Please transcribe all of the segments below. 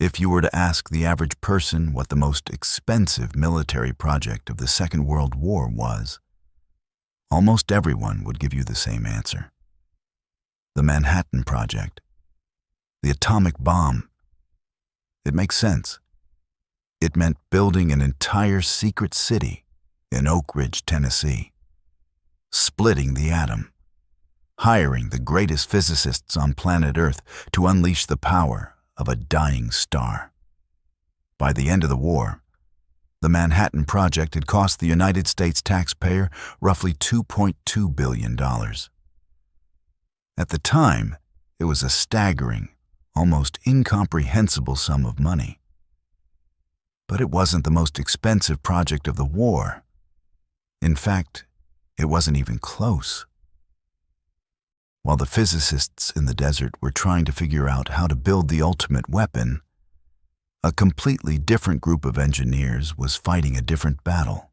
If you were to ask the average person what the most expensive military project of the Second World War was, almost everyone would give you the same answer. The Manhattan Project. The atomic bomb. It makes sense. It meant building an entire secret city in Oak Ridge, Tennessee, splitting the atom, hiring the greatest physicists on planet Earth to unleash the power of a dying star. By the end of the war, the Manhattan Project had cost the United States taxpayer roughly $2.2 billion. At the time, it was a staggering, almost incomprehensible sum of money. But it wasn't the most expensive project of the war. In fact, it wasn't even close. While the physicists in the desert were trying to figure out how to build the ultimate weapon, a completely different group of engineers was fighting a different battle.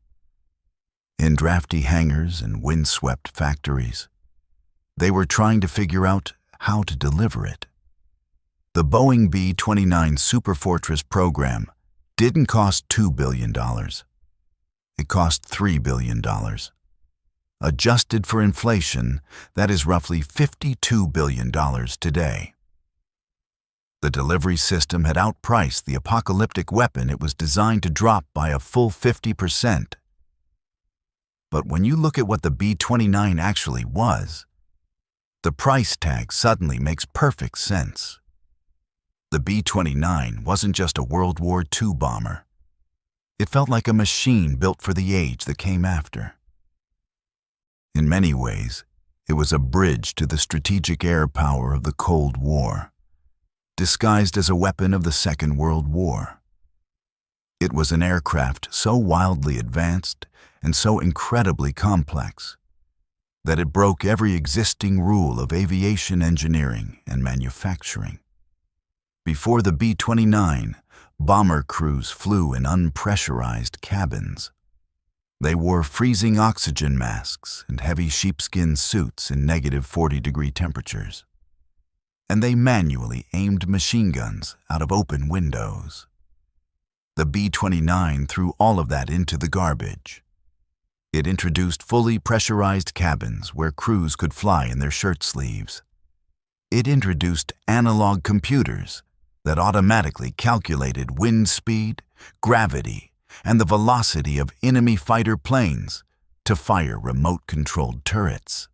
In drafty hangars and windswept factories, they were trying to figure out how to deliver it. The Boeing B-29 Superfortress program didn't cost $2 billion. It cost $3 billion. Adjusted for inflation, that is roughly $52 billion today. The delivery system had outpriced the apocalyptic weapon it was designed to drop by a full 50%. But when you look at what the B-29 actually was, the price tag suddenly makes perfect sense. The B-29 wasn't just a World War II bomber. It felt like a machine built for the age that came after. In many ways, it was a bridge to the strategic air power of the Cold War, disguised as a weapon of the Second World War. It was an aircraft so wildly advanced and so incredibly complex that it broke every existing rule of aviation engineering and manufacturing. Before the B-29, bomber crews flew in unpressurized cabins. They wore freezing oxygen masks and heavy sheepskin suits in negative 40-degree temperatures. And they manually aimed machine guns out of open windows. The B-29 threw all of that into the garbage. It introduced fully pressurized cabins where crews could fly in their shirt sleeves. It introduced analog computers that automatically calculated wind speed, gravity, and the velocity of enemy fighter planes to fire remote-controlled turrets.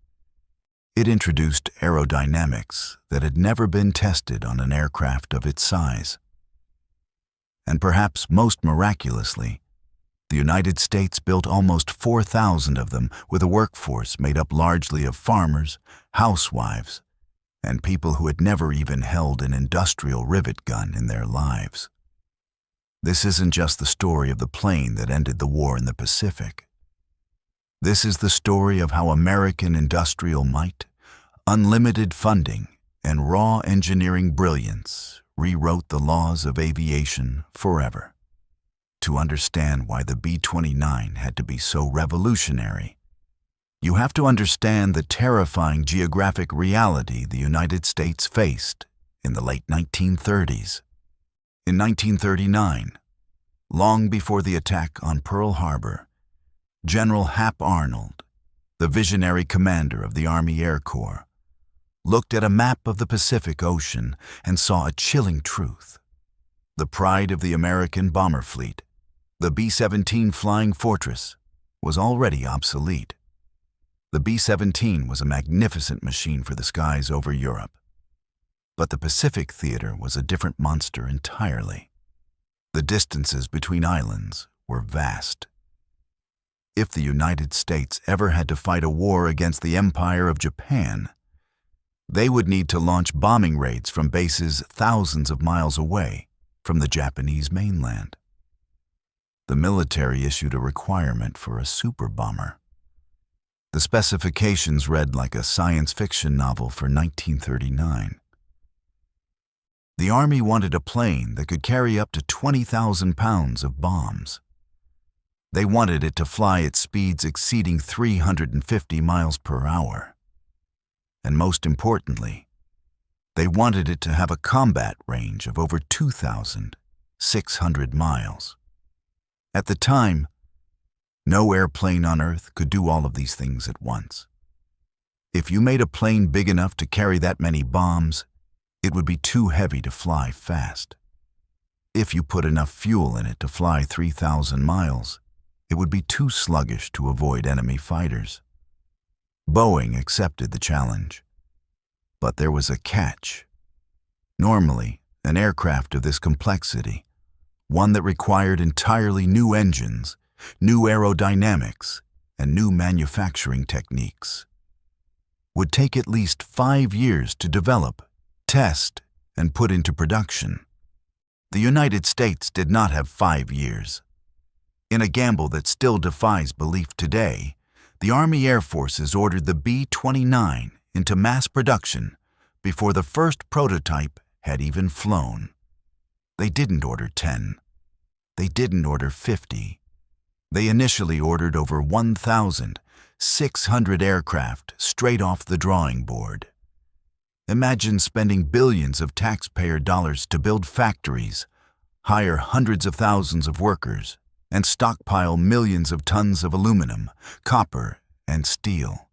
It introduced aerodynamics that had never been tested on an aircraft of its size. And perhaps most miraculously, the United States built almost 4,000 of them with a workforce made up largely of farmers, housewives, and people who had never even held an industrial rivet gun in their lives. This isn't just the story of the plane that ended the war in the Pacific. This is the story of how American industrial might, unlimited funding, and raw engineering brilliance rewrote the laws of aviation forever. To understand why the B-29 had to be so revolutionary, you have to understand the terrifying geographic reality the United States faced in the late 1930s. In 1939, long before the attack on Pearl Harbor, General Hap Arnold, the visionary commander of the Army Air Corps, looked at a map of the Pacific Ocean and saw a chilling truth. The pride of the American bomber fleet, the B-17 Flying Fortress, was already obsolete. The B-17 was a magnificent machine for the skies over Europe. But the Pacific theater was a different monster entirely. The distances between islands were vast. If the United States ever had to fight a war against the Empire of Japan, they would need to launch bombing raids from bases thousands of miles away from the Japanese mainland. The military issued a requirement for a super bomber. The specifications read like a science fiction novel for 1939. The Army wanted a plane that could carry up to 20,000 pounds of bombs. They wanted it to fly at speeds exceeding 350 miles per hour. And most importantly, They wanted it to have a combat range of over 2,600 miles. At the time, no airplane on Earth could do all of these things at once. If you made a plane big enough to carry that many bombs, it would be too heavy to fly fast. If you put enough fuel in it to fly 3,000 miles, it would be too sluggish to avoid enemy fighters. Boeing accepted the challenge. But there was a catch. Normally, an aircraft of this complexity, one that required entirely new engines, new aerodynamics, and new manufacturing techniques, would take at least 5 years to develop, test, and put into production. The United States did not have 5 years. In a gamble that still defies belief today, the Army Air Forces ordered the B-29 into mass production before the first prototype had even flown. They didn't order 10. They didn't order 50. They initially ordered over 1,600 aircraft straight off the drawing board. Imagine spending billions of taxpayer dollars to build factories, hire hundreds of thousands of workers, and stockpile millions of tons of aluminum, copper, and steel.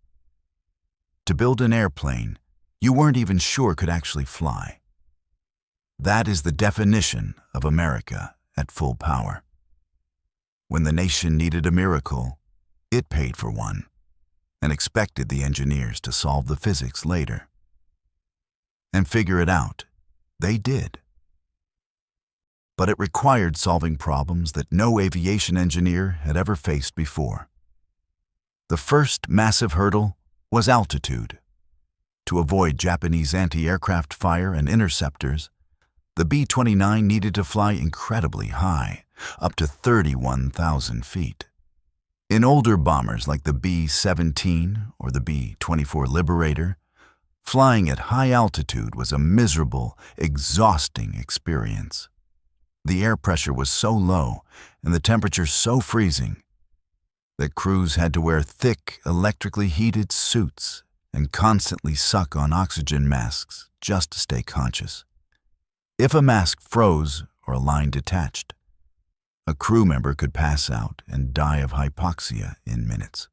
To build an airplane you weren't even sure could actually fly. That is the definition of America at full power. When the nation needed a miracle, it paid for one and expected the engineers to solve the physics later. And figure it out, they did. But it required solving problems that no aviation engineer had ever faced before. The first massive hurdle was altitude. To avoid Japanese anti-aircraft fire and interceptors, the B-29 needed to fly incredibly high, up to 31,000 feet. In older bombers like the B-17 or the B-24 Liberator, flying at high altitude was a miserable, exhausting experience. The air pressure was so low and the temperature so freezing that crews had to wear thick, electrically heated suits and constantly suck on oxygen masks just to stay conscious. If a mask froze or a line detached, a crew member could pass out and die of hypoxia in minutes.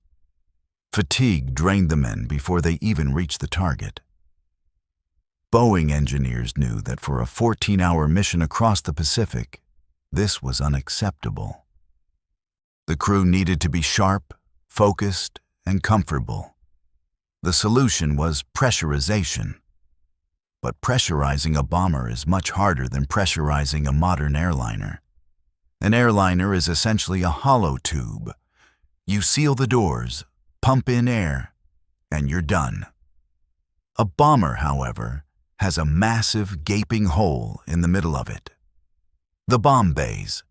Fatigue drained the men before they even reached the target. Boeing engineers knew that for a 14-hour mission across the Pacific, this was unacceptable. The crew needed to be sharp, focused, and comfortable. The solution was pressurization. But pressurizing a bomber is much harder than pressurizing a modern airliner. An airliner is essentially a hollow tube. You seal the doors, pump in air, and you're done. A bomber, however, has a massive gaping hole in the middle of it. The bomb bays.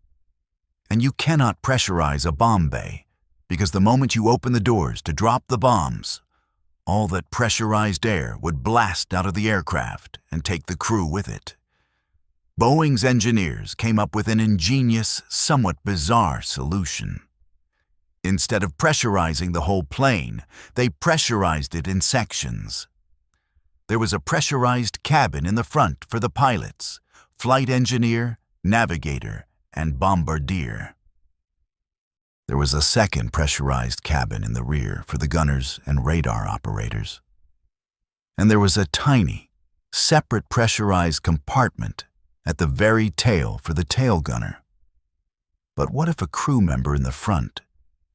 And you cannot pressurize a bomb bay because the moment you open the doors to drop the bombs, all that pressurized air would blast out of the aircraft and take the crew with it. Boeing's engineers came up with an ingenious, somewhat bizarre solution. Instead of pressurizing the whole plane, they pressurized it in sections. There was a pressurized cabin in the front for the pilots, flight engineer, navigator, and bombardier. There was a second pressurized cabin in the rear for the gunners and radar operators. And there was a tiny, separate pressurized compartment at the very tail for the tail gunner. But what if a crew member in the front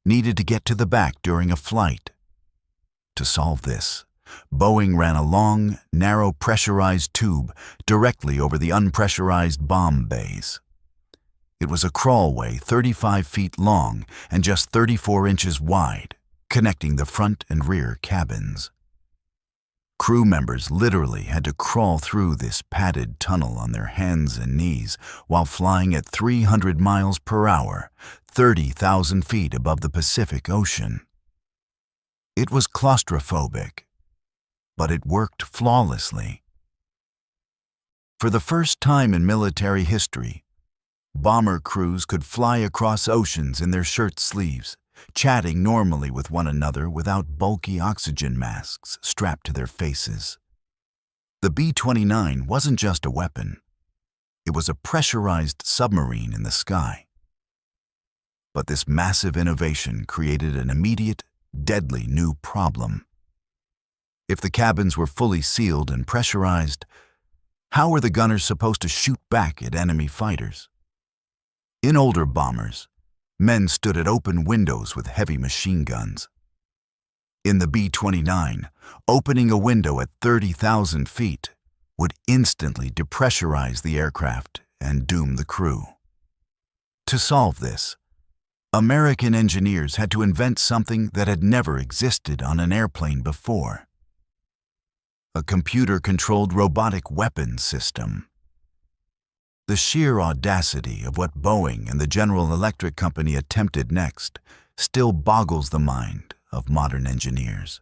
needed to get to the back during a flight? To solve this, Boeing ran a long, narrow pressurized tube directly over the unpressurized bomb bays. It was a crawlway 35 feet long and just 34 inches wide, connecting the front and rear cabins. Crew members literally had to crawl through this padded tunnel on their hands and knees while flying at 300 miles per hour, 30,000 feet above the Pacific Ocean. It was claustrophobic, but it worked flawlessly. For the first time in military history, bomber crews could fly across oceans in their shirt sleeves, chatting normally with one another without bulky oxygen masks strapped to their faces. The B-29 wasn't just a weapon. It was a pressurized submarine in the sky. But this massive innovation created an immediate, deadly new problem. If the cabins were fully sealed and pressurized, how were the gunners supposed to shoot back at enemy fighters? In older bombers, men stood at open windows with heavy machine guns. In the B-29, opening a window at 30,000 feet would instantly depressurize the aircraft and doom the crew. To solve this, American engineers had to invent something that had never existed on an airplane before: a computer-controlled robotic weapons system. The sheer audacity of what Boeing and the General Electric company attempted next still boggles the mind of modern engineers.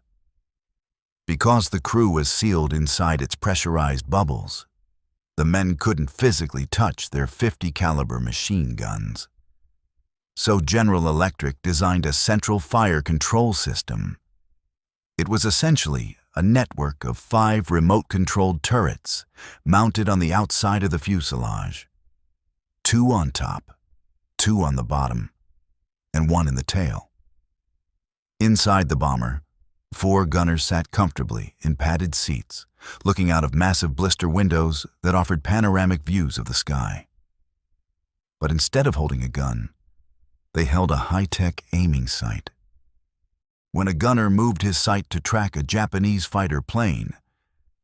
Because the crew was sealed inside its pressurized bubbles, the men couldn't physically touch their .50 caliber machine guns. So General Electric designed a central fire control system. It was essentially a network of 5 remote-controlled turrets mounted on the outside of the fuselage. 2 on top, 2 on the bottom, and 1 in the tail. Inside the bomber, 4 gunners sat comfortably in padded seats, looking out of massive blister windows that offered panoramic views of the sky. But instead of holding a gun, they held a high-tech aiming sight. When a gunner moved his sight to track a Japanese fighter plane,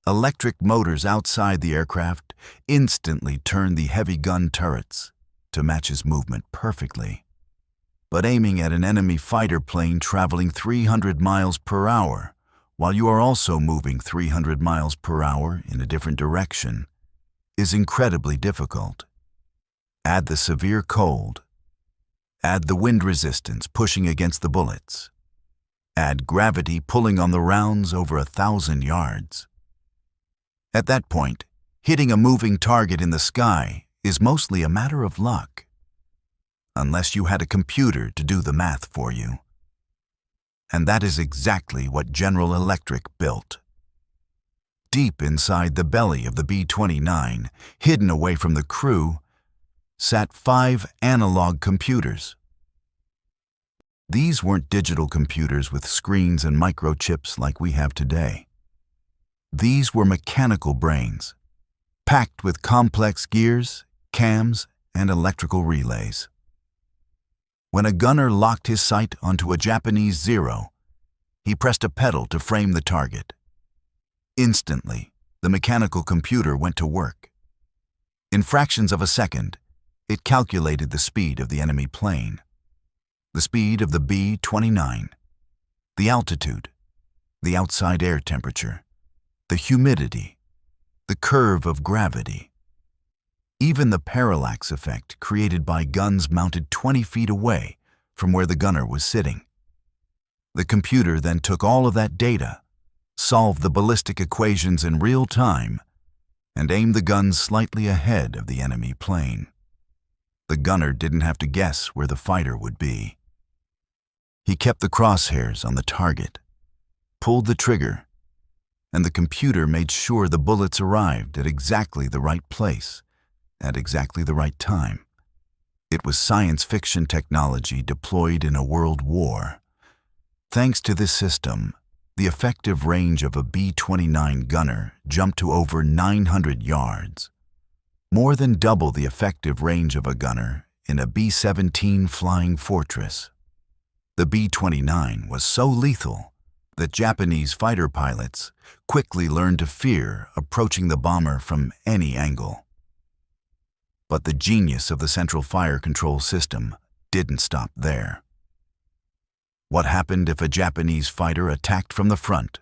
electric motors outside the aircraft instantly turned the heavy gun turrets to match his movement perfectly. But aiming at an enemy fighter plane traveling 300 miles per hour, while you are also moving 300 miles per hour in a different direction, is incredibly difficult. Add the severe cold. Add the wind resistance pushing against the bullets. Add gravity pulling on the rounds over 1,000 yards. At that point, hitting a moving target in the sky is mostly a matter of luck, unless you had a computer to do the math for you. And that is exactly what General Electric built. Deep inside the belly of the B-29, hidden away from the crew, sat 5 analog computers. These weren't digital computers with screens and microchips like we have today. These were mechanical brains, packed with complex gears, cams, and electrical relays. When a gunner locked his sight onto a Japanese Zero, he pressed a pedal to frame the target. Instantly, the mechanical computer went to work. In fractions of a second, it calculated the speed of the enemy plane, the speed of the B-29, the altitude, the outside air temperature, the humidity, the curve of gravity, even the parallax effect created by guns mounted 20 feet away from where the gunner was sitting. The computer then took all of that data, solved the ballistic equations in real time, and aimed the guns slightly ahead of the enemy plane. The gunner didn't have to guess where the fighter would be. He kept the crosshairs on the target, pulled the trigger, and the computer made sure the bullets arrived at exactly the right place, at exactly the right time. It was science fiction technology deployed in a world war. Thanks to this system, the effective range of a B-29 gunner jumped to over 900 yards, more than double the effective range of a gunner in a B-17 Flying Fortress. The B-29 was so lethal that Japanese fighter pilots quickly learned to fear approaching the bomber from any angle. But the genius of the central fire control system didn't stop there. What happened if a Japanese fighter attacked from the front,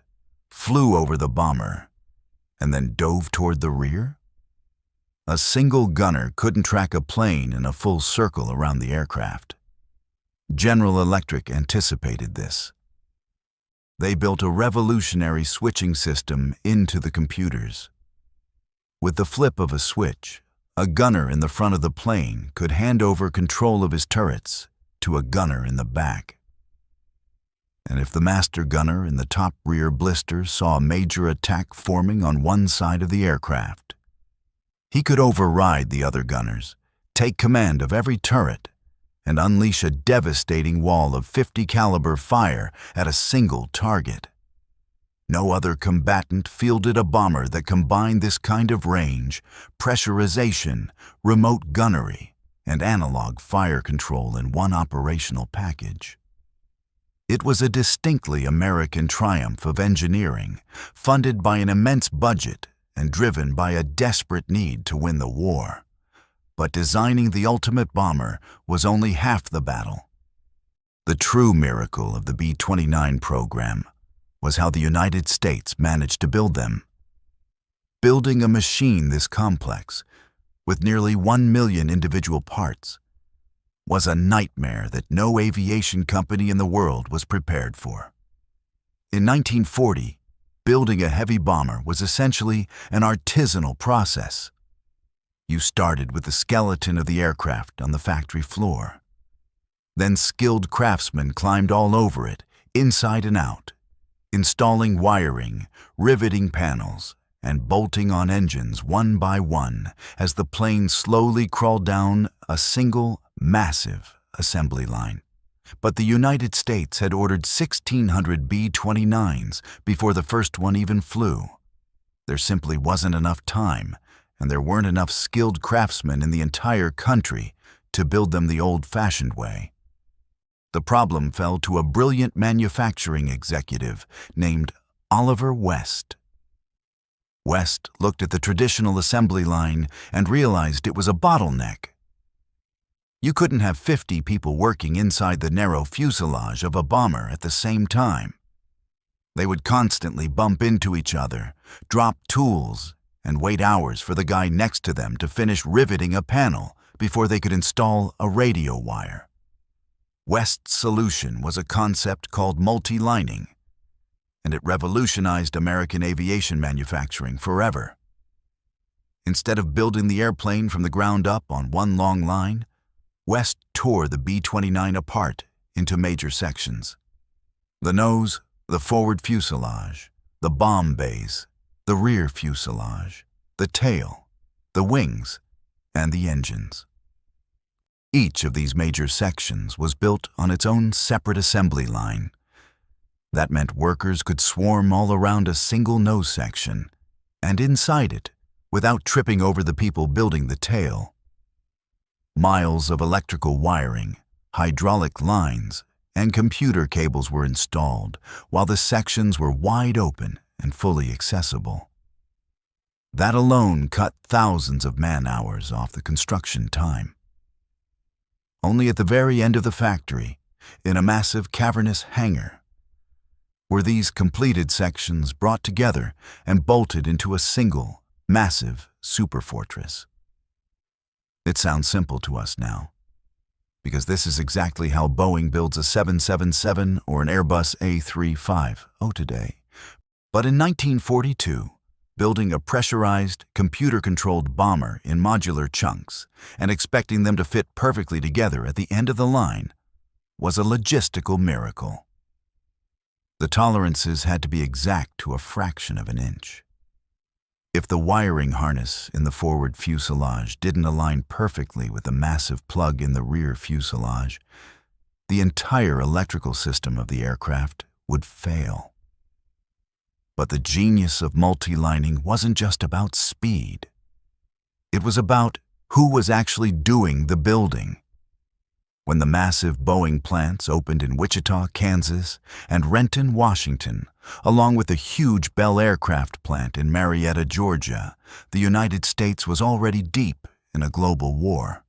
flew over the bomber, and then dove toward the rear? A single gunner couldn't track a plane in a full circle around the aircraft. General Electric anticipated this. They built a revolutionary switching system into the computers. With the flip of a switch, a gunner in the front of the plane could hand over control of his turrets to a gunner in the back. And if the master gunner in the top rear blister saw a major attack forming on one side of the aircraft, he could override the other gunners, take command of every turret, and unleash a devastating wall of .50 caliber fire at a single target. No other combatant fielded a bomber that combined this kind of range, pressurization, remote gunnery, and analog fire control in one operational package. It was a distinctly American triumph of engineering, funded by an immense budget and driven by a desperate need to win the war. But designing the ultimate bomber was only half the battle. The true miracle of the B-29 program was how the United States managed to build them. Building a machine this complex, with nearly 1 million individual parts, was a nightmare that no aviation company in the world was prepared for. In 1940, building a heavy bomber was essentially an artisanal process. You started with the skeleton of the aircraft on the factory floor. Then skilled craftsmen climbed all over it, inside and out, installing wiring, riveting panels, and bolting on engines one by one as the plane slowly crawled down a single, massive assembly line. But the United States had ordered 1,600 B-29s before the first one even flew. There simply wasn't enough time, and there weren't enough skilled craftsmen in the entire country to build them the old-fashioned way. The problem fell to a brilliant manufacturing executive named Oliver West. West looked at the traditional assembly line and realized it was a bottleneck. You couldn't have 50 people working inside the narrow fuselage of a bomber at the same time. They would constantly bump into each other, drop tools, and wait hours for the guy next to them to finish riveting a panel before they could install a radio wire. West's solution was a concept called multi-lining, and it revolutionized American aviation manufacturing forever. Instead of building the airplane from the ground up on one long line, West tore the B-29 apart into major sections. The nose, the forward fuselage, the bomb bays, the rear fuselage, the tail, the wings, and the engines. Each of these major sections was built on its own separate assembly line. That meant workers could swarm all around a single nose section, and inside it, without tripping over the people building the tail. Miles of electrical wiring, hydraulic lines, and computer cables were installed, while the sections were wide open and fully accessible. That alone cut thousands of man-hours off the construction time. Only at the very end of the factory, in a massive cavernous hangar, were these completed sections brought together and bolted into a single, massive superfortress. It sounds simple to us now, because this is exactly how Boeing builds a 777 or an Airbus A350 today. But in 1942, building a pressurized, computer-controlled bomber in modular chunks and expecting them to fit perfectly together at the end of the line was a logistical miracle. The tolerances had to be exact to a fraction of an inch. If the wiring harness in the forward fuselage didn't align perfectly with the massive plug in the rear fuselage, the entire electrical system of the aircraft would fail. But the genius of multi-lining wasn't just about speed. It was about who was actually doing the building. When the massive Boeing plants opened in Wichita, Kansas, and Renton, Washington, along with the huge Bell Aircraft plant in Marietta, Georgia, the United States was already deep in a global war.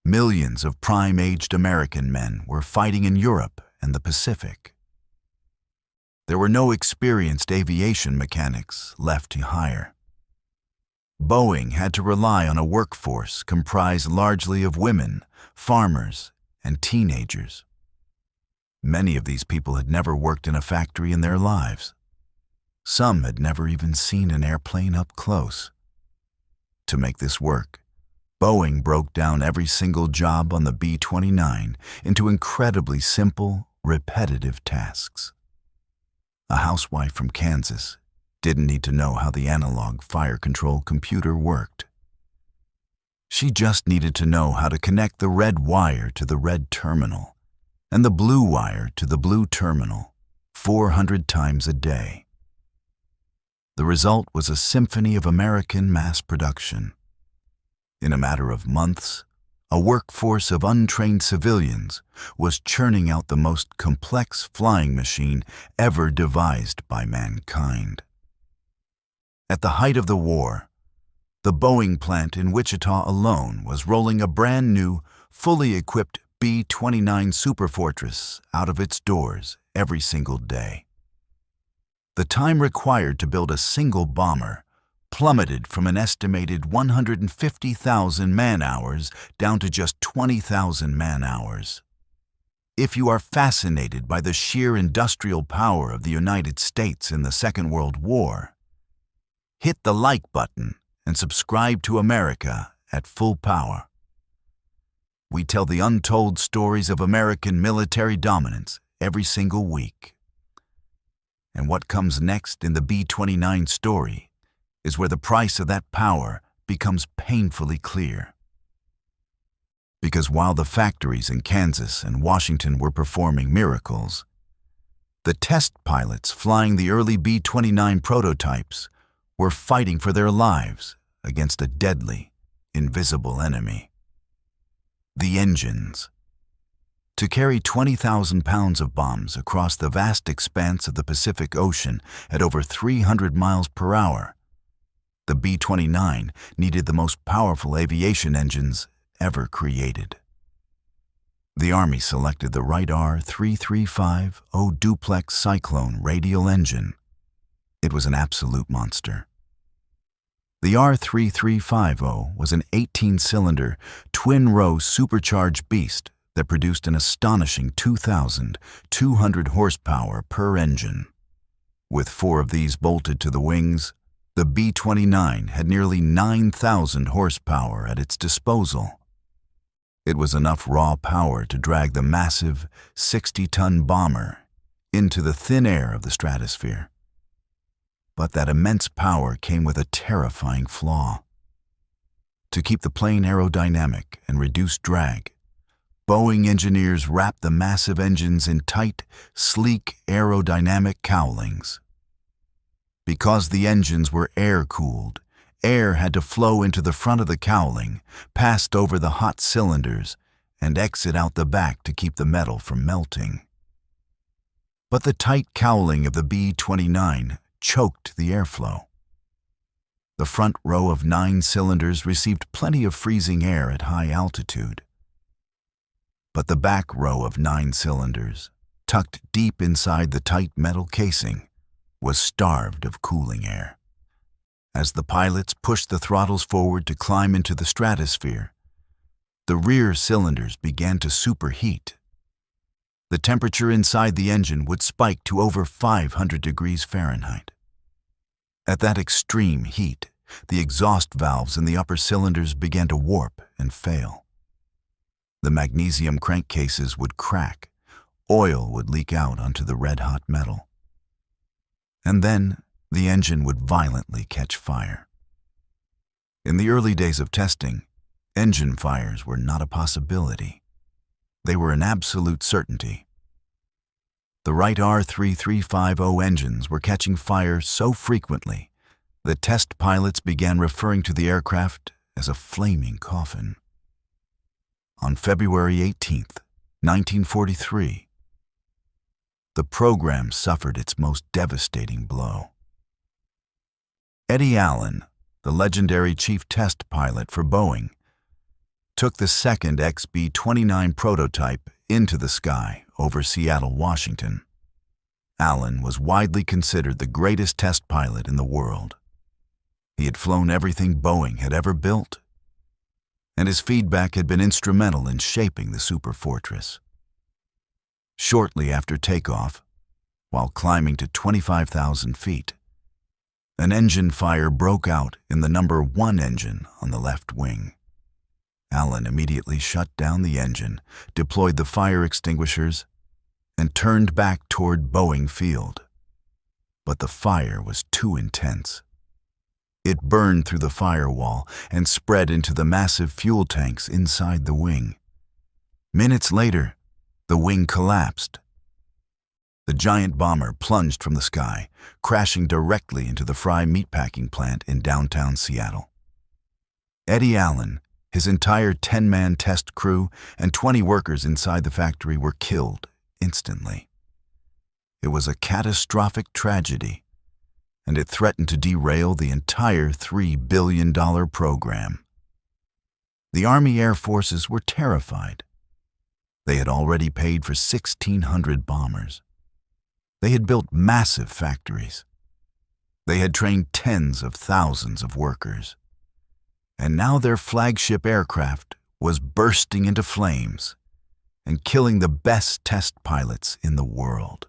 Millions of prime-aged American men were fighting in Europe and the Pacific. There were no experienced aviation mechanics left to hire. Boeing had to rely on a workforce comprised largely of women, farmers, and teenagers. Many of these people had never worked in a factory in their lives. Some had never even seen an airplane up close. To make this work, Boeing broke down every single job on the B-29 into incredibly simple, repetitive tasks. A housewife from Kansas didn't need to know how the analog fire control computer worked. She just needed to know how to connect the red wire to the red terminal and the blue wire to the blue terminal 400 times a day. The result was a symphony of American mass production. In a matter of months, a workforce of untrained civilians was churning out the most complex flying machine ever devised by mankind. At the height of the war, the Boeing plant in Wichita alone was rolling a brand new, fully equipped B-29 Superfortress out of its doors every single day. The time required to build a single bomber plummeted from an estimated 150,000 man-hours down to just 20,000 man-hours. If you are fascinated by the sheer industrial power of the United States in the Second World War, hit the like button and subscribe to America at Full Power. We tell the untold stories of American military dominance every single week. And what comes next in the B-29 story is where the price of that power becomes painfully clear. Because while the factories in Kansas and Washington were performing miracles, the test pilots flying the early B-29 prototypes were fighting for their lives against a deadly, invisible enemy. The engines. To carry 20,000 pounds of bombs across the vast expanse of the Pacific Ocean at over 300 miles per hour, the B-29 needed the most powerful aviation engines ever created. The Army selected the Wright R-3350 duplex Cyclone radial engine. It was an absolute monster. The R-3350 was an 18-cylinder, twin-row supercharged beast that produced an astonishing 2,200 horsepower per engine. With 4 of these bolted to the wings, the B-29 had nearly 9,000 horsepower at its disposal. It was enough raw power to drag the massive 60-ton bomber into the thin air of the stratosphere. But that immense power came with a terrifying flaw. To keep the plane aerodynamic and reduce drag, Boeing engineers wrapped the massive engines in tight, sleek aerodynamic cowlings. Because the engines were air-cooled, air had to flow into the front of the cowling, passed over the hot cylinders, and exit out the back to keep the metal from melting. But the tight cowling of the B-29 choked the airflow. The front row of 9 cylinders received plenty of freezing air at high altitude. But the back row of 9 cylinders, tucked deep inside the tight metal casing, was starved of cooling air. As the pilots pushed the throttles forward to climb into the stratosphere, the rear cylinders began to superheat. The temperature inside the engine would spike to over 500 degrees Fahrenheit. At that extreme heat, the exhaust valves in the upper cylinders began to warp and fail. The magnesium crankcases would crack, oil would leak out onto the red-hot metal. And then the engine would violently catch fire. In the early days of testing, engine fires were not a possibility. They were an absolute certainty. The Wright R-3350 engines were catching fire so frequently that test pilots began referring to the aircraft as a flaming coffin. On February 18, 1943, the program suffered its most devastating blow. Eddie Allen, the legendary chief test pilot for Boeing, took the second XB-29 prototype into the sky over Seattle, Washington. Allen was widely considered the greatest test pilot in the world. He had flown everything Boeing had ever built, and his feedback had been instrumental in shaping the Superfortress. Shortly after takeoff, while climbing to 25,000 feet, an engine fire broke out in the number 1 engine on the left wing. Allen immediately shut down the engine, deployed the fire extinguishers, and turned back toward Boeing Field. But the fire was too intense. It burned through the firewall and spread into the massive fuel tanks inside the wing. Minutes later, the wing collapsed. The giant bomber plunged from the sky, crashing directly into the Fry meatpacking plant in downtown Seattle. Eddie Allen, his entire 10-man test crew, and 20 workers inside the factory were killed instantly. It was a catastrophic tragedy, and it threatened to derail the entire $3 billion program. The Army Air Forces were terrified. They had already paid for 1,600 bombers. They had built massive factories. They had trained tens of thousands of workers. And now their flagship aircraft was bursting into flames and killing the best test pilots in the world.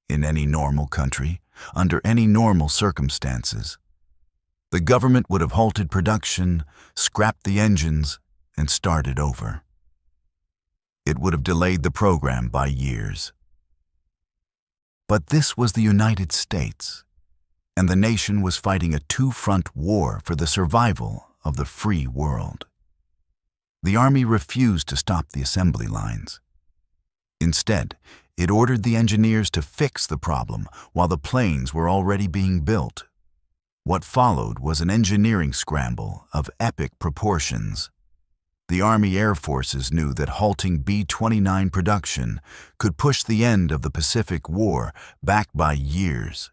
In any normal country, under any normal circumstances, the government would have halted production, scrapped the engines, and started over. It would have delayed the program by years. But this was the United States, and the nation was fighting a two-front war for the survival of the free world. The Army refused to stop the assembly lines. Instead, it ordered the engineers to fix the problem while the planes were already being built. What followed was an engineering scramble of epic proportions. The Army Air Forces knew that halting B-29 production could push the end of the Pacific War back by years.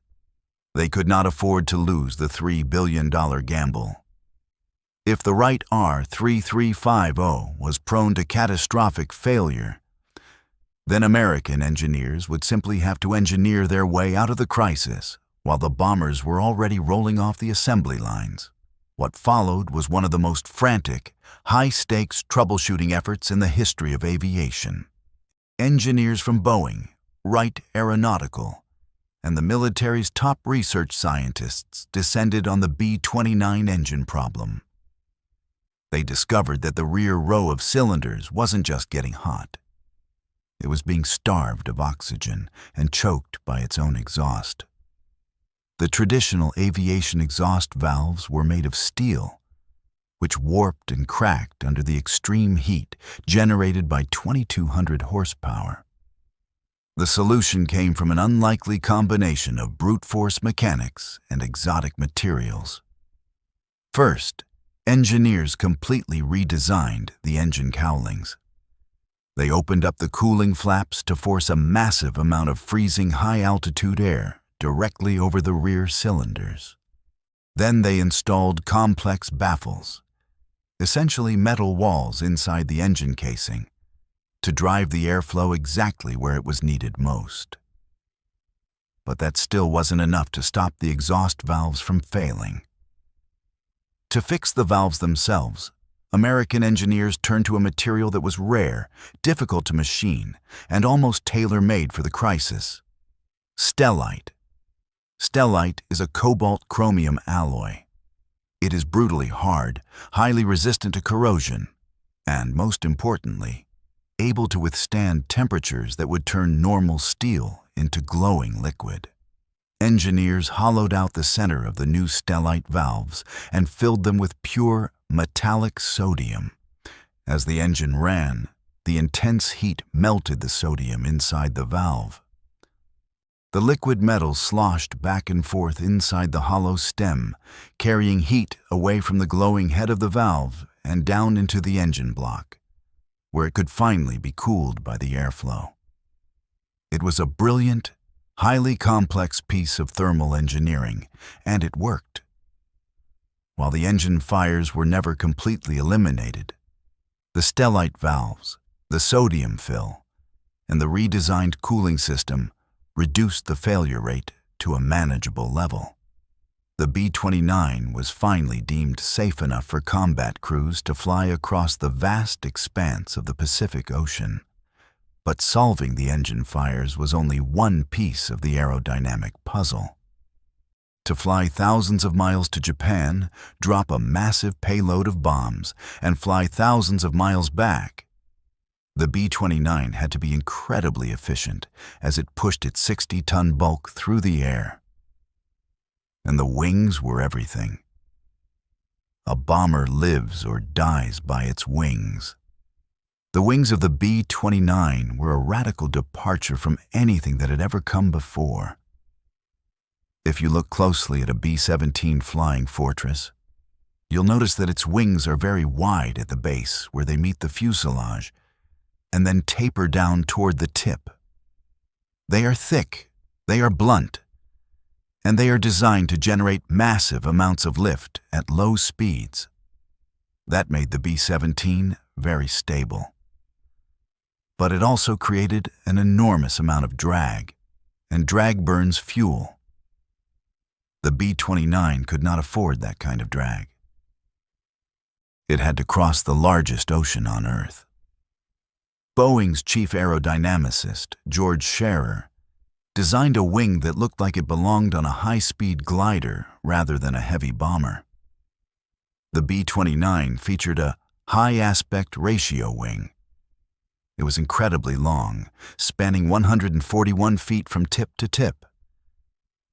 They could not afford to lose the $3 billion gamble. If the Wright R-3350 was prone to catastrophic failure, then American engineers would simply have to engineer their way out of the crisis while the bombers were already rolling off the assembly lines. What followed was one of the most frantic, high-stakes troubleshooting efforts in the history of aviation. Engineers from Boeing, Wright Aeronautical, and the military's top research scientists descended on the B-29 engine problem. They discovered that the rear row of cylinders wasn't just getting hot. It was being starved of oxygen and choked by its own exhaust. The traditional aviation exhaust valves were made of steel, which warped and cracked under the extreme heat generated by 2,200 horsepower. The solution came from an unlikely combination of brute force mechanics and exotic materials. First, engineers completely redesigned the engine cowlings. They opened up the cooling flaps to force a massive amount of freezing high-altitude air directly over the rear cylinders. Then they installed complex baffles, essentially metal walls inside the engine casing, to drive the airflow exactly where it was needed most. But that still wasn't enough to stop the exhaust valves from failing. To fix the valves themselves, American engineers turned to a material that was rare, difficult to machine, and almost tailor-made for the crisis: stellite. Stellite is a cobalt-chromium alloy. It is brutally hard, highly resistant to corrosion, and, most importantly, able to withstand temperatures that would turn normal steel into glowing liquid. Engineers hollowed out the center of the new stellite valves and filled them with pure metallic sodium. As the engine ran, the intense heat melted the sodium inside the valve. The liquid metal sloshed back and forth inside the hollow stem, carrying heat away from the glowing head of the valve and down into the engine block, where it could finally be cooled by the airflow. It was a brilliant, highly complex piece of thermal engineering, and it worked. While the engine fires were never completely eliminated, the stellite valves, the sodium fill, and the redesigned cooling system reduced the failure rate to a manageable level. The B-29 was finally deemed safe enough for combat crews to fly across the vast expanse of the Pacific Ocean. But solving the engine fires was only one piece of the aerodynamic puzzle. To fly thousands of miles to Japan, drop a massive payload of bombs, and fly thousands of miles back The B-29 had to be incredibly efficient as it pushed its 60-ton bulk through the air. And the wings were everything. A bomber lives or dies by its wings. The wings of the B-29 were a radical departure from anything that had ever come before. If you look closely at a B-17 Flying Fortress, you'll notice that its wings are very wide at the base where they meet the fuselage, and then taper down toward the tip. They are thick, they are blunt, and they are designed to generate massive amounts of lift at low speeds. That made the B-17 very stable. But it also created an enormous amount of drag, and drag burns fuel. The B-29 could not afford that kind of drag. It had to cross the largest ocean on Earth. Boeing's chief aerodynamicist, George Scherer, designed a wing that looked like it belonged on a high-speed glider rather than a heavy bomber. The B-29 featured a high-aspect ratio wing. It was incredibly long, spanning 141 feet from tip to tip,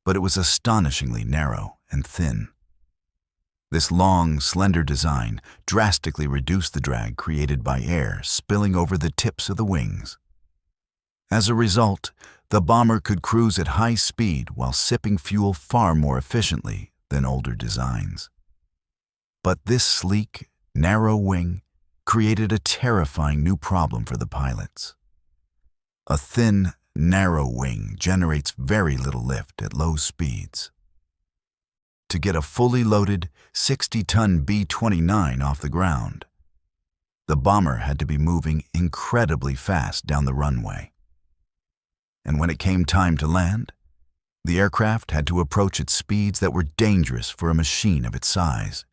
but it was astonishingly narrow and thin. This long, slender design drastically reduced the drag created by air spilling over the tips of the wings. As a result, the bomber could cruise at high speed while sipping fuel far more efficiently than older designs. But this sleek, narrow wing created a terrifying new problem for the pilots. A thin, narrow wing generates very little lift at low speeds. To get a fully loaded 60-ton B-29 off the ground, the bomber had to be moving incredibly fast down the runway. And when it came time to land, the aircraft had to approach at speeds that were dangerous for a machine of its size.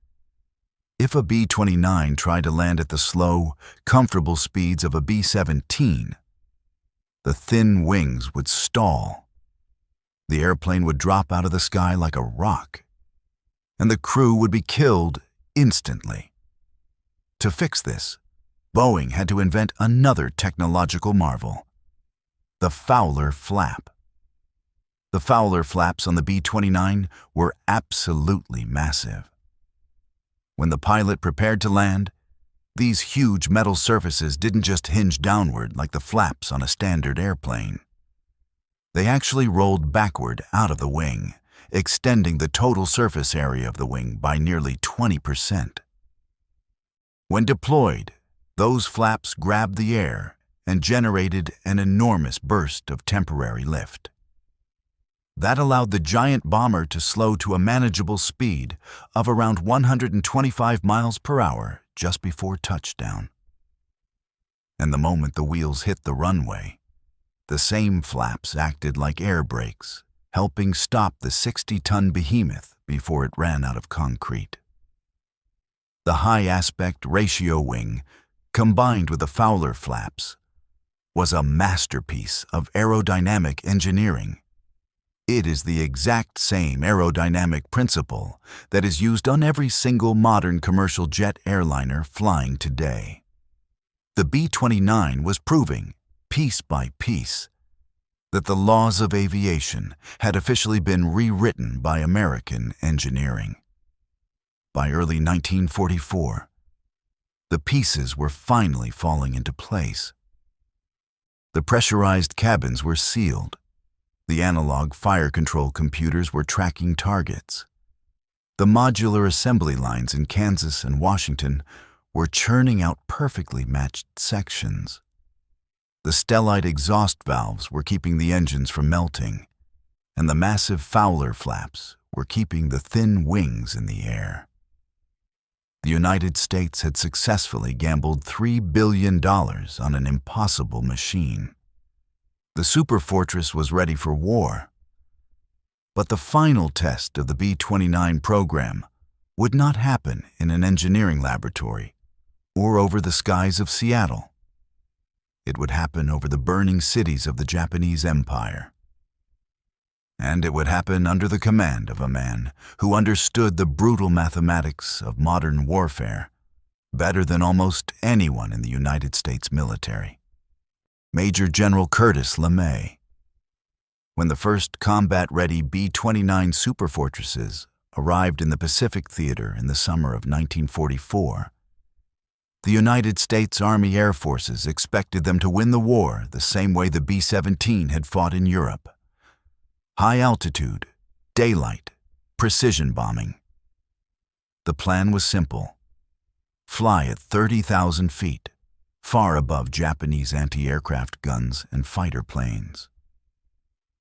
If a B-29 tried to land at the slow, comfortable speeds of a B-17, the thin wings would stall. The airplane would drop out of the sky like a rock, and the crew would be killed instantly. To fix this, Boeing had to invent another technological marvel: the Fowler flap. The Fowler flaps on the B-29 were absolutely massive. When the pilot prepared to land, these huge metal surfaces didn't just hinge downward like the flaps on a standard airplane. They actually rolled backward out of the wing, extending the total surface area of the wing by nearly 20%. When deployed, those flaps grabbed the air and generated an enormous burst of temporary lift. That allowed the giant bomber to slow to a manageable speed of around 125 miles per hour just before touchdown. And the moment the wheels hit the runway, the same flaps acted like air brakes, helping stop the 60-ton behemoth before it ran out of concrete. The high-aspect ratio wing, combined with the Fowler flaps, was a masterpiece of aerodynamic engineering. It is the exact same aerodynamic principle that is used on every single modern commercial jet airliner flying today. The B-29 was proving, piece by piece, that the laws of aviation had officially been rewritten by American engineering. By early 1944, the pieces were finally falling into place. The pressurized cabins were sealed. The analog fire control computers were tracking targets. The modular assembly lines in Kansas and Washington were churning out perfectly matched sections. The stellite exhaust valves were keeping the engines from melting, and the massive Fowler flaps were keeping the thin wings in the air. The United States had successfully gambled $3 billion on an impossible machine. The Superfortress was ready for war. But the final test of the B-29 program would not happen in an engineering laboratory or over the skies of Seattle. It would happen over the burning cities of the Japanese Empire. And it would happen under the command of a man who understood the brutal mathematics of modern warfare better than almost anyone in the United States military. Major General Curtis LeMay. When the first combat-ready B-29 Superfortresses arrived in the Pacific Theater in the summer of 1944, the United States Army Air Forces expected them to win the war the same way the B-17 had fought in Europe. High altitude, daylight, precision bombing. The plan was simple. Fly at 30,000 feet, far above Japanese anti-aircraft guns and fighter planes.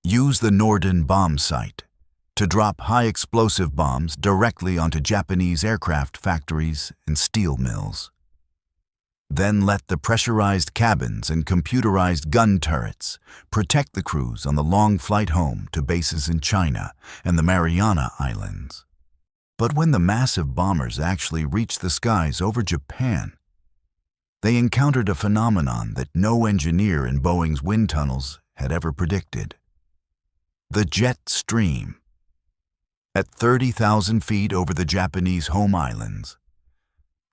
Use the Norden bomb sight to drop high-explosive bombs directly onto Japanese aircraft factories and steel mills. Then let the pressurized cabins and computerized gun turrets protect the crews on the long flight home to bases in China and the Mariana Islands. But when the massive bombers actually reached the skies over Japan, they encountered a phenomenon that no engineer in Boeing's wind tunnels had ever predicted. The jet stream. At 30,000 feet over the Japanese home islands,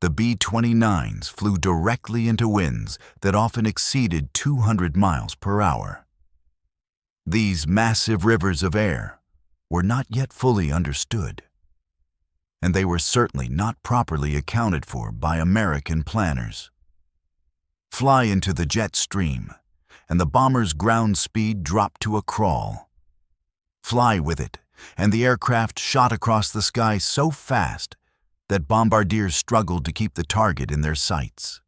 the B-29s flew directly into winds that often exceeded 200 miles per hour. These massive rivers of air were not yet fully understood, and they were certainly not properly accounted for by American planners. Fly into the jet stream, and the bomber's ground speed dropped to a crawl. Fly with it, and the aircraft shot across the sky so fast that bombardiers struggled to keep the target in their sights.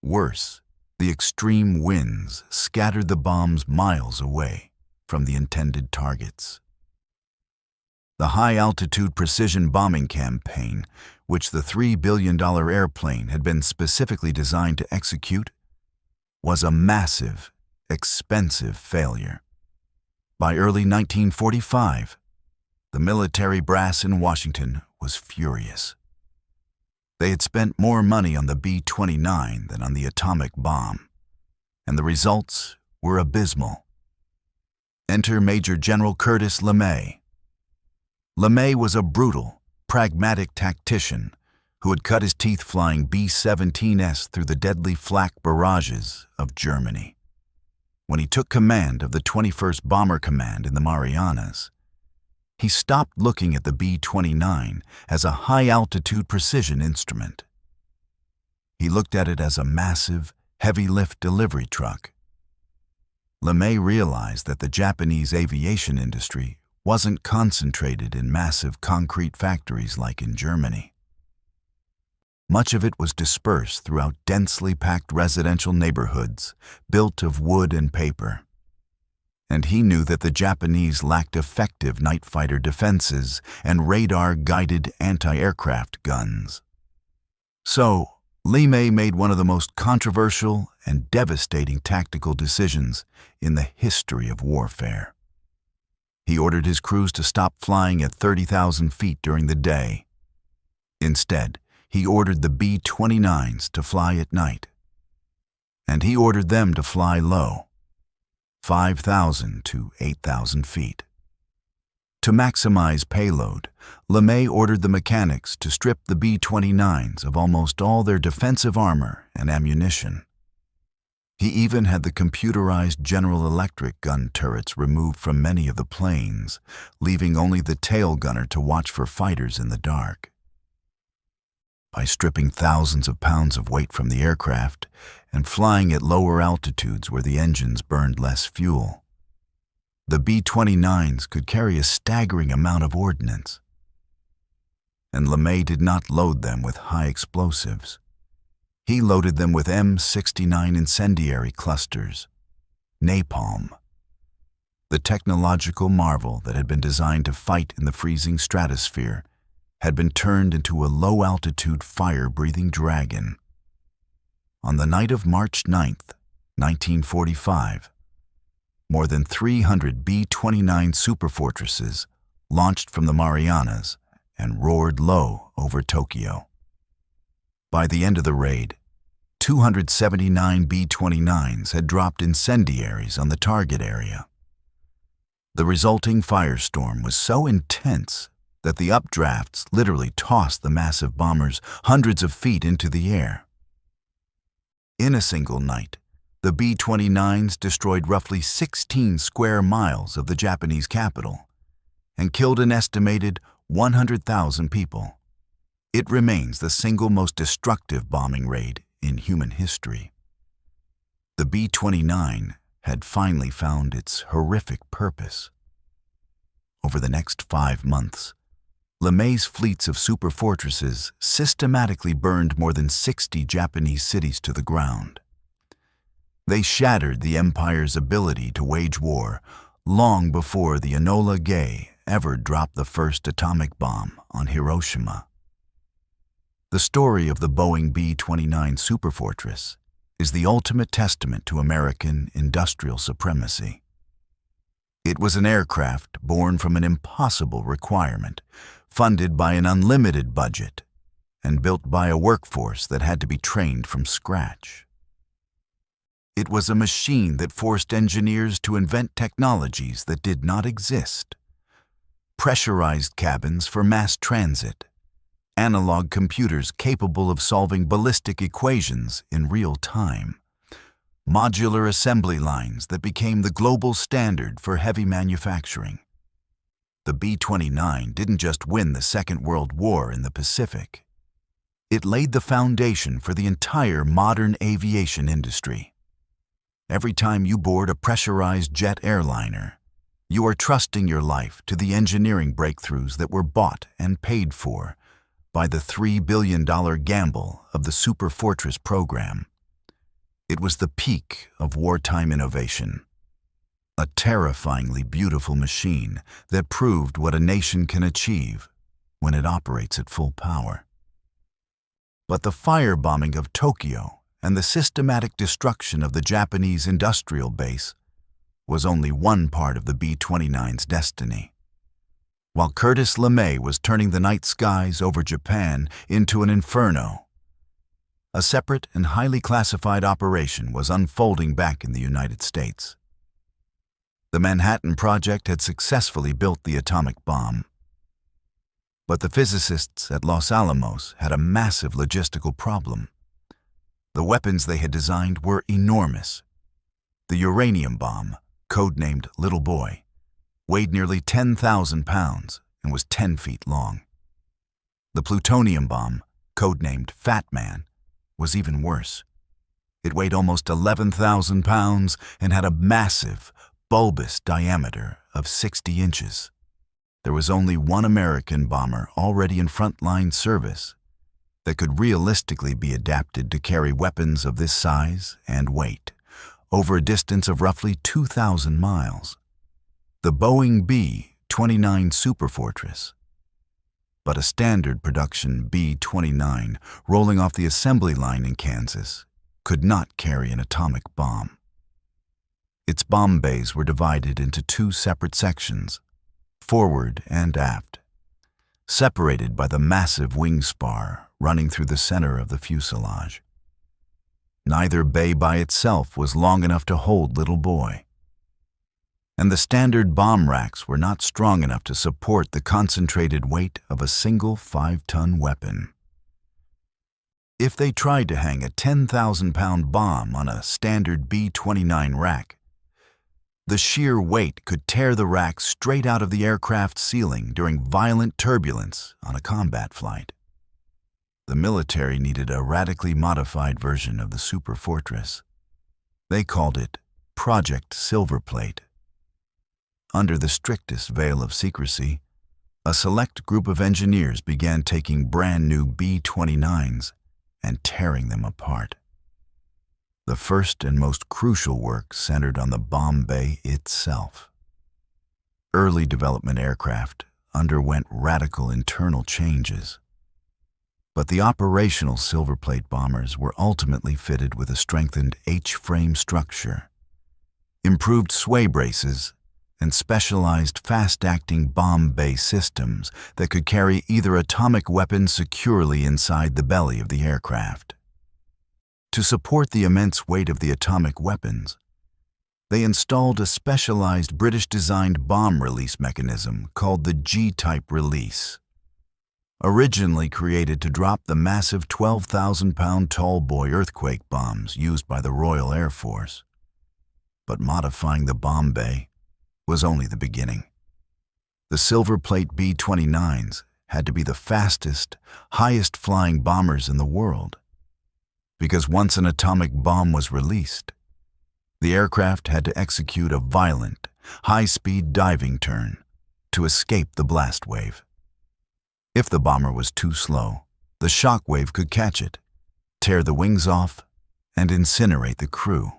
Worse, the extreme winds scattered the bombs miles away from the intended targets. The high-altitude precision bombing campaign, which the $3 billion airplane had been specifically designed to execute, was a massive, expensive failure. By early 1945, the military brass in Washington was furious. They had spent more money on the B-29 than on the atomic bomb, and the results were abysmal. Enter Major General Curtis LeMay. LeMay was a brutal, pragmatic tactician who had cut his teeth flying B-17s through the deadly flak barrages of Germany. When he took command of the 21st Bomber Command in the Marianas, he stopped looking at the B-29 as a high-altitude precision instrument. He looked at it as a massive, heavy-lift delivery truck. LeMay realized that the Japanese aviation industry wasn't concentrated in massive concrete factories like in Germany. Much of it was dispersed throughout densely packed residential neighborhoods built of wood and paper. And he knew that the Japanese lacked effective night fighter defenses and radar-guided anti-aircraft guns. So, LeMay made one of the most controversial and devastating tactical decisions in the history of warfare. He ordered his crews to stop flying at 30,000 feet during the day. Instead, he ordered the B-29s to fly at night. And he ordered them to fly low, 5,000 to 8,000 feet. To maximize payload, LeMay ordered the mechanics to strip the B-29s of almost all their defensive armor and ammunition. He even had the computerized General Electric gun turrets removed from many of the planes, leaving only the tail gunner to watch for fighters in the dark. By stripping thousands of pounds of weight from the aircraft and flying at lower altitudes where the engines burned less fuel, the B-29s could carry a staggering amount of ordnance. And LeMay did not load them with high explosives. He loaded them with M69 incendiary clusters, napalm, the technological marvel that had been designed to fight in the freezing stratosphere had been turned into a low-altitude fire-breathing dragon. On the night of March 9th, 1945, more than 300 B-29 Superfortresses launched from the Marianas and roared low over Tokyo. By the end of the raid, 279 B-29s had dropped incendiaries on the target area. The resulting firestorm was so intense that the updrafts literally tossed the massive bombers hundreds of feet into the air. In a single night, The B-29s destroyed roughly 16 square miles of the Japanese capital and killed an estimated 100,000 people. It remains the single most destructive bombing raid in human history. The B-29 had finally found its horrific purpose. Over the next 5 months, LeMay's fleets of superfortresses systematically burned more than 60 Japanese cities to the ground. They shattered the empire's ability to wage war long before the Enola Gay ever dropped the first atomic bomb on Hiroshima. The story of the Boeing B-29 Superfortress is the ultimate testament to American industrial supremacy. It was an aircraft born from an impossible requirement, funded by an unlimited budget, and built by a workforce that had to be trained from scratch. It was a machine that forced engineers to invent technologies that did not exist. Pressurized cabins for mass transit, analog computers capable of solving ballistic equations in real time, modular assembly lines that became the global standard for heavy manufacturing. The B-29 didn't just win the Second World War in the Pacific. It laid the foundation for the entire modern aviation industry. Every time you board a pressurized jet airliner, you are trusting your life to the engineering breakthroughs that were bought and paid for by the $3 billion gamble of the Superfortress program. It was the peak of wartime innovation, a terrifyingly beautiful machine that proved what a nation can achieve when it operates at full power. But the firebombing of Tokyo and the systematic destruction of the Japanese industrial base was only one part of the B-29's destiny. While Curtis LeMay was turning the night skies over Japan into an inferno, a separate and highly classified operation was unfolding back in the United States. The Manhattan Project had successfully built the atomic bomb. But the physicists at Los Alamos had a massive logistical problem. The weapons they had designed were enormous. The uranium bomb, codenamed Little Boy, weighed nearly 10,000 pounds and was 10 feet long. The plutonium bomb, codenamed Fat Man, was even worse. It weighed almost 11,000 pounds and had a massive, bulbous diameter of 60 inches. There was only one American bomber already in frontline service that could realistically be adapted to carry weapons of this size and weight over a distance of roughly 2,000 miles. The Boeing B-29 Superfortress. But a standard production B-29 rolling off the assembly line in Kansas could not carry an atomic bomb. Its bomb bays were divided into 2 separate sections, forward and aft, separated by the massive wing spar running through the center of the fuselage. Neither bay by itself was long enough to hold Little Boy, and the standard bomb racks were not strong enough to support the concentrated weight of a single 5-ton weapon. If they tried to hang a 10,000-pound bomb on a standard B-29 rack, the sheer weight could tear the rack straight out of the aircraft's ceiling during violent turbulence on a combat flight. The military needed a radically modified version of the Superfortress. They called it Project Silverplate. Under the strictest veil of secrecy, a select group of engineers began taking brand new B-29s and tearing them apart. The first and most crucial work centered on the bomb bay itself. Early development aircraft underwent radical internal changes, but the operational Silverplate bombers were ultimately fitted with a strengthened H-frame structure, improved sway braces, and specialized fast-acting bomb bay systems that could carry either atomic weapons securely inside the belly of the aircraft. To support the immense weight of the atomic weapons, they installed a specialized British-designed bomb release mechanism called the G-type release. originally created to drop the massive 12,000-pound tall boy earthquake bombs used by the Royal Air Force. But modifying the bomb bay was only the beginning. The silver plate B-29s had to be the fastest, highest-flying bombers in the world. Because once an atomic bomb was released, the aircraft had to execute a violent, high-speed diving turn to escape the blast wave. If the bomber was too slow, the shock wave could catch it, tear the wings off, and incinerate the crew.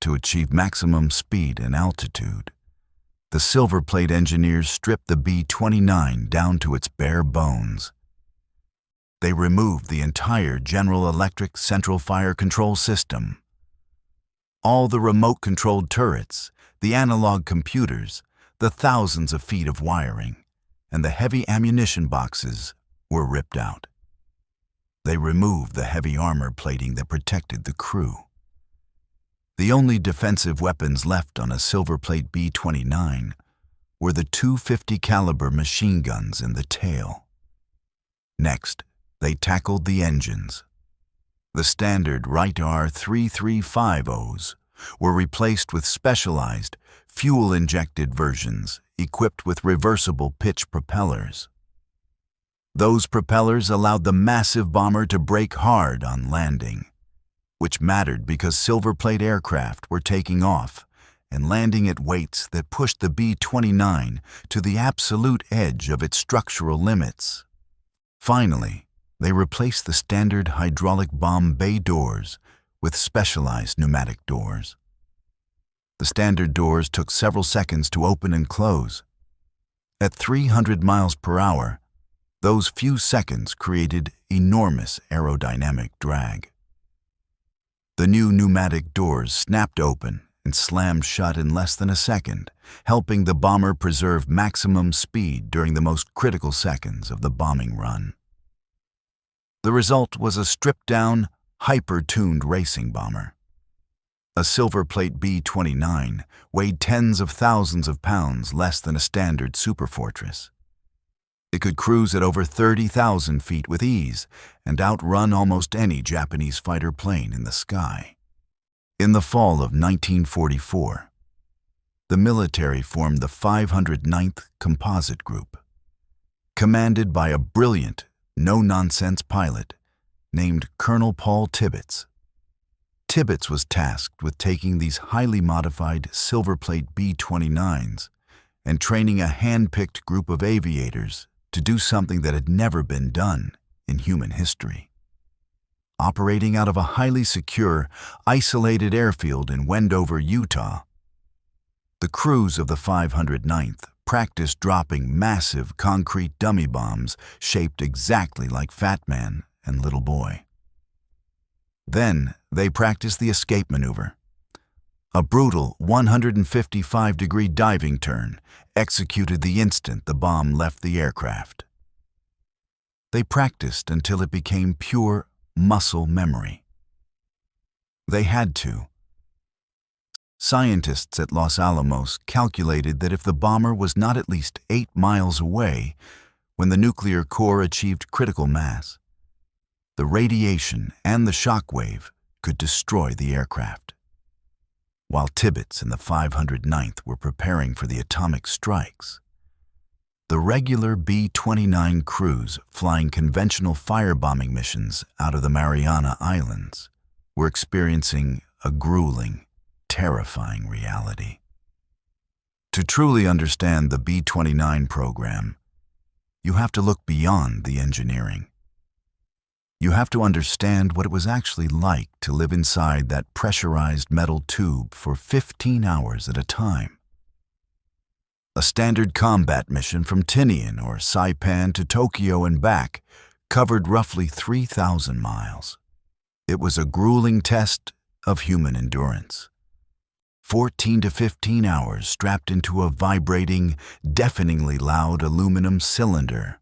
To achieve maximum speed and altitude, the silver plate engineers stripped the B-29 down to its bare bones. They removed the entire General Electric central fire control system. All the remote-controlled turrets, the analog computers, the thousands of feet of wiring, and the heavy ammunition boxes were ripped out. They removed the heavy armor plating that protected the crew. The only defensive weapons left on a silver plate B-29 were the 250 caliber machine guns in the tail. Next, they tackled the engines. The standard Wright R3350s were replaced with specialized, fuel-injected versions equipped with reversible pitch propellers. Those propellers allowed the massive bomber to brake hard on landing, which mattered because silver plate aircraft were taking off and landing at weights that pushed the B-29 to the absolute edge of its structural limits. Finally, they replaced the standard hydraulic bomb bay doors with specialized pneumatic doors. The standard doors took several seconds to open and close. At 300 miles per hour, those few seconds created enormous aerodynamic drag. The new pneumatic doors snapped open and slammed shut in less than a second, helping the bomber preserve maximum speed during the most critical seconds of the bombing run. The result was a stripped-down, hyper-tuned racing bomber. A silver plate B-29 weighed tens of thousands of pounds less than a standard Superfortress. It could cruise at over 30,000 feet with ease and outrun almost any Japanese fighter plane in the sky. In the fall of 1944, the military formed the 509th Composite Group, commanded by a brilliant, no-nonsense pilot named Colonel Paul Tibbets. Tibbets was tasked with taking these highly modified silver plate B-29s and training a hand-picked group of aviators to do something that had never been done in human history. Operating out of a highly secure, isolated airfield in Wendover, Utah, the crews of the 509th practiced dropping massive concrete dummy bombs shaped exactly like Fat Man and Little Boy. Then they practiced the escape maneuver, a brutal 155-degree diving turn executed the instant the bomb left the aircraft. They practiced until it became pure muscle memory. They had to. Scientists at Los Alamos calculated that if the bomber was not at least 8 miles away when the nuclear core achieved critical mass, the radiation and the shock wave could destroy the aircraft. While Tibbets and the 509th were preparing for the atomic strikes, the regular B-29 crews flying conventional firebombing missions out of the Mariana Islands were experiencing a grueling, terrifying reality. To truly understand the B-29 program, you have to look beyond the engineering. You have to understand what it was actually like to live inside that pressurized metal tube for 15 hours at a time. A standard combat mission from Tinian or Saipan to Tokyo and back covered roughly 3,000 miles. It was a grueling test of human endurance. 14 to 15 hours strapped into a vibrating, deafeningly loud aluminum cylinder,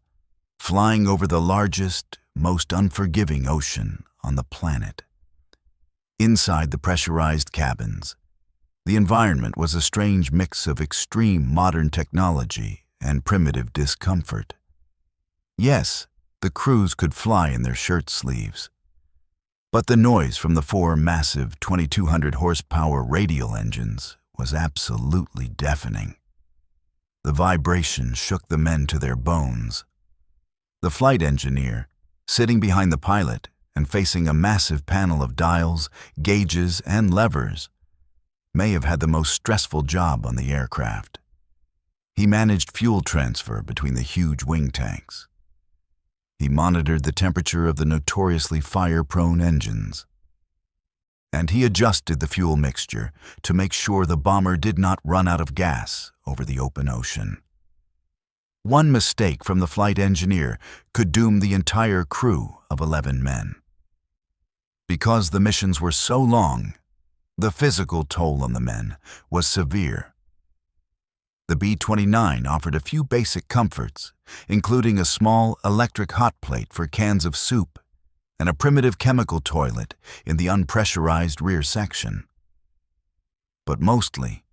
flying over the largest, most unforgiving ocean on the planet. Inside the pressurized cabins, the environment was a strange mix of extreme modern technology and primitive discomfort. Yes, the crews could fly in their shirt sleeves. But the noise from the 4 massive 2,200 horsepower radial engines was absolutely deafening. The vibration shook the men to their bones. The flight engineer, sitting behind the pilot and facing a massive panel of dials, gauges, and levers, may have had the most stressful job on the aircraft. He managed fuel transfer between the huge wing tanks. He monitored the temperature of the notoriously fire-prone engines. And he adjusted the fuel mixture to make sure the bomber did not run out of gas over the open ocean. One mistake from the flight engineer could doom the entire crew of 11 men. Because the missions were so long, the physical toll on the men was severe. The B-29 offered a few basic comforts, including a small electric hot plate for cans of soup and a primitive chemical toilet in the unpressurized rear section. But mostly,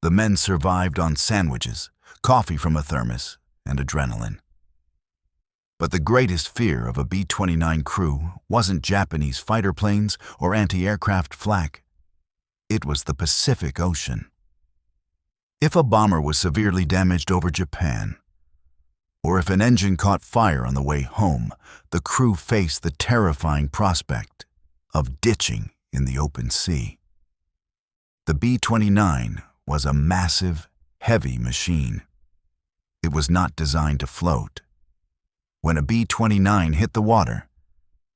the men survived on sandwiches, coffee from a thermos, and adrenaline. But the greatest fear of a B-29 crew wasn't Japanese fighter planes or anti-aircraft flak. It was the Pacific Ocean. If a bomber was severely damaged over Japan, or if an engine caught fire on the way home, the crew faced the terrifying prospect of ditching in the open sea. The B-29 was a massive, heavy machine. It was not designed to float. When a B-29 hit the water,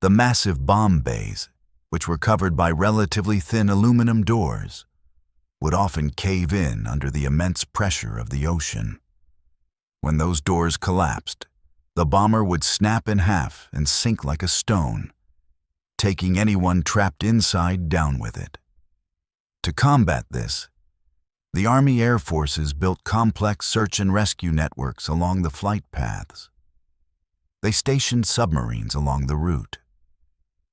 the massive bomb bays, which were covered by relatively thin aluminum doors, would often cave in under the immense pressure of the ocean. When those doors collapsed, the bomber would snap in half and sink like a stone, taking anyone trapped inside down with it. To combat this, the Army Air Forces built complex search and rescue networks along the flight paths. They stationed submarines along the route.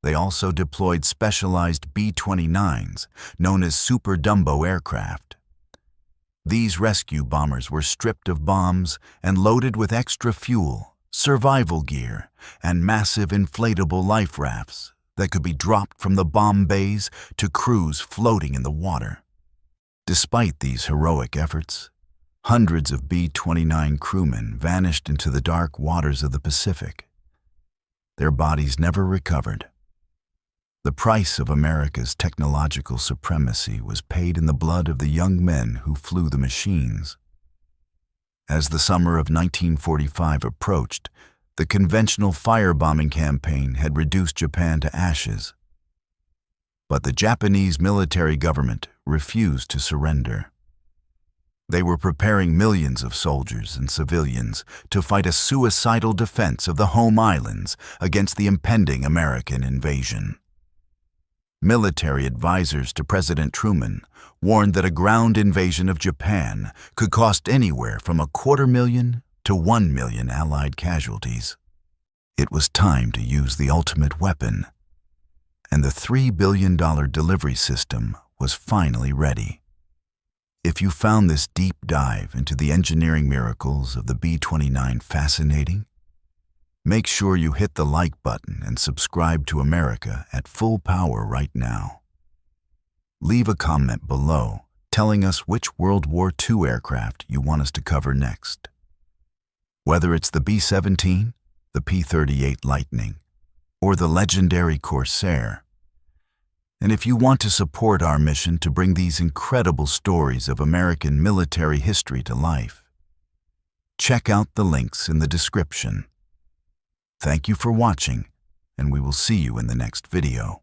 They also deployed specialized B-29s, known as Super Dumbo aircraft. These rescue bombers were stripped of bombs and loaded with extra fuel, survival gear, and massive inflatable life rafts that could be dropped from the bomb bays to crews floating in the water. Despite these heroic efforts, hundreds of B-29 crewmen vanished into the dark waters of the Pacific. Their bodies never recovered. The price of America's technological supremacy was paid in the blood of the young men who flew the machines. As the summer of 1945 approached, the conventional firebombing campaign had reduced Japan to ashes. But the Japanese military government refused to surrender. They were preparing millions of soldiers and civilians to fight a suicidal defense of the home islands against the impending American invasion. Military advisors to President Truman warned that a ground invasion of Japan could cost anywhere from 250,000 to 1 million Allied casualties. It was time to use the ultimate weapon, and the $3 billion delivery system was finally ready. If you found this deep dive into the engineering miracles of the B-29 fascinating, make sure you hit the like button and subscribe to America at Full Power right now. Leave a comment below telling us which World War II aircraft you want us to cover next. Whether it's the B-17, the P-38 Lightning, or the legendary Corsair. And if you want to support our mission to bring these incredible stories of American military history to life, check out the links in the description. Thank you for watching, and we will see you in the next video.